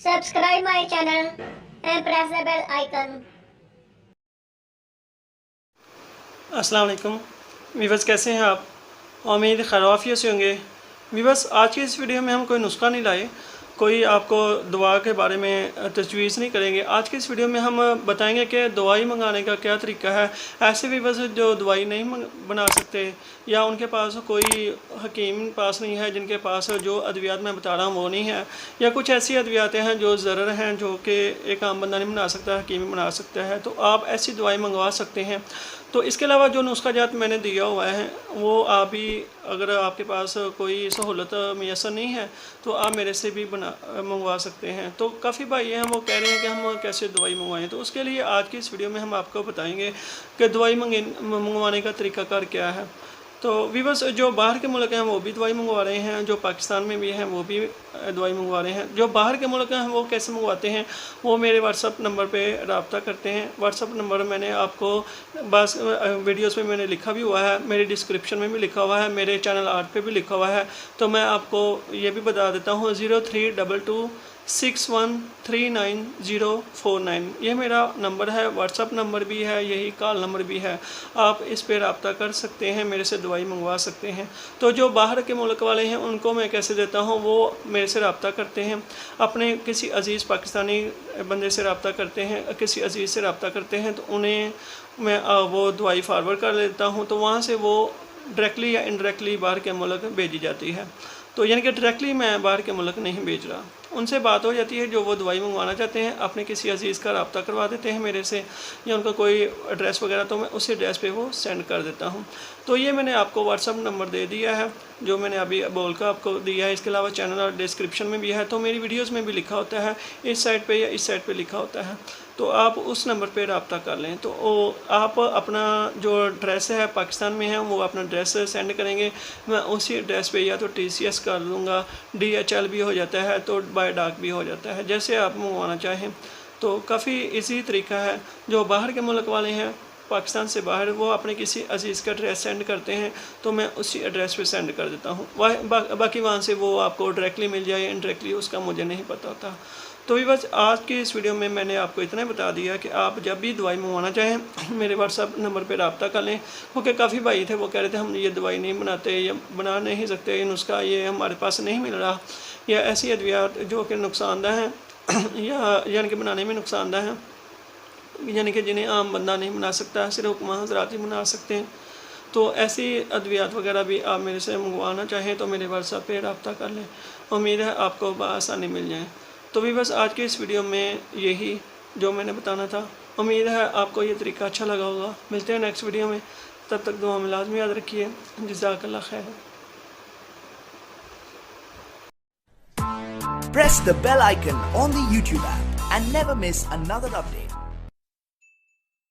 Subscribe my channel and press the bell icon. अस्सलाम वालेकुम viewers, कैसे हैं आप? उम्मीद खैरियत से होंगे। वीवर्स, आज की इस वीडियो में हम कोई नुस्खा नहीं लाए, कोई आपको दवा के बारे में तजवीज़ नहीं करेंगे। आज की इस वीडियो में हम बताएंगे कि दवाई मंगाने का क्या तरीका है। ऐसे वीवर्स जो दवाई नहीं बना सकते या उनके पास कोई हकीम पास नहीं है, जिनके पास जो अद्वियात मैं बता रहा हूँ वो नहीं है, या कुछ ऐसी अद्वियातें हैं जो ज़रूर हैं जो कि एक आम बंदा नहीं बना सकता, हकीम बना सकता है, तो आप ऐसी दवाई मंगवा सकते हैं। तो इसके अलावा जो नुस्खा जात मैंने दिया हुआ है वो आप भी, अगर आपके पास कोई सहूलत मैसर नहीं है तो आप मेरे से भी मंगवा सकते हैं। तो काफ़ी भाई हैं वो कह रहे हैं कि हम कैसे दवाई मंगवाएं, तो उसके लिए आज की इस वीडियो में हम आपको बताएंगे कि दवाई मंगवाने का तरीकाकार क्या है। तो वीवर्स, जो बाहर के मुल्क हैं वो भी दवाई मंगवा रहे हैं, जो पाकिस्तान में भी हैं वो भी दवाई मंगवा रहे हैं। जो बाहर के मुल्क हैं वो कैसे मंगवाते हैं, वो मेरे व्हाट्सअप नंबर पे रब्ता करते हैं। व्हाट्सअप नंबर मैंने आपको बस वीडियोस में मैंने लिखा भी हुआ है, मेरे डिस्क्रिप्शन में भी लिखा हुआ है, मेरे चैनल आर्ट पे भी लिखा हुआ है। तो मैं आपको ये भी बता देता हूँ, 0322613949, ये मेरा नंबर है, व्हाट्सअप नंबर भी है, यही कॉल नंबर भी है। आप इस पर रब्ता कर सकते हैं, मेरे से दवाई मंगवा सकते हैं। तो जो बाहर के मुल्क वाले हैं उनको मैं कैसे देता हूँ, वो मेरे से रब्ता करते हैं, अपने किसी अज़ीज़ पाकिस्तानी बंदे से रब्ता करते हैं, किसी अज़ीज़ से रब्ता करते हैं, तो उन्हें मैं वो दवाई फारवर्ड कर लेता हूँ। तो वहाँ से वो डायरेक्टली या इनडायरेक्टली बाहर के मुल्क भेजी जाती है। तो यानी कि डायरेक्टली मैं बाहर के मुल्क नहीं भेज रहा, उनसे बात हो जाती है। जो वो दवाई मंगवाना चाहते हैं अपने किसी अजीज़ का रब्ता करवा देते हैं मेरे से, या उनका कोई एड्रेस वगैरह, तो मैं उसी एड्रेस पे वो सेंड कर देता हूँ। तो ये मैंने आपको व्हाट्सअप नंबर दे दिया है जो मैंने अभी बोल कर आपको दिया है। इसके अलावा चैनल और डिस्क्रिप्शन में भी है, तो मेरी वीडियोज़ में भी लिखा होता है, इस साइड पर या इस साइड पर लिखा होता है। तो आप उस नंबर पे रब्ता कर लें। तो आप अपना जो एड्रेस है पाकिस्तान में है वो अपना एड्रेस सेंड करेंगे, मैं उसी एड्रेस पे या तो TCS कर दूँगा, DHL भी हो जाता है, तो बाय डाक भी हो जाता है, जैसे आप मंगवाना चाहें। तो काफ़ी इजी तरीका है। जो बाहर के मुल्क वाले हैं पाकिस्तान से बाहर, वो अपने किसी अजीज़ का एड्रेस सेंड करते हैं, तो मैं उसी एड्रेस पे सेंड कर देता हूँ। बाकी वहाँ से वो आपको डायरेक्टली मिल जाए इनडायरेक्टली, उसका मुझे नहीं पता होता। तो भी बस आज की इस वीडियो में मैंने आपको इतना बता दिया कि आप जब भी दवाई मंगवाना चाहें मेरे व्हाट्सअप नंबर पे रब्ता कर लें। क्योंकि काफ़ी भाई थे वो कह रहे थे हम ये दवाई नहीं बनाते या बना नहीं सकते, नुस्खा ये हमारे पास नहीं मिल रहा, या ऐसी अद्वियात जो कि नुकसानदा हैं या यानी कि बनाने में नुकसानदा हैं, यानी कि जिन्हें आम बंदा नहीं बना सकता, सिर्फ हुक्मा हज़रात ही बना सकते हैं। तो ऐसी अद्वियात वगैरह भी आप मेरे से मंगवाना चाहें तो मेरे व्हाट्सएप पे रब्ता कर लें, उम्मीद है आपको बआसानी मिल जाए। तो भी बस आज की इस वीडियो में यही जो मैंने बताना था, उम्मीद है आपको ये तरीका अच्छा लगा होगा। मिलते हैं नेक्स्ट वीडियो में, तब तक दुआ में लाजमी याद रखिए। जज़ाकल्लाह खैर। Press the bell icon on the YouTube app and never miss another update.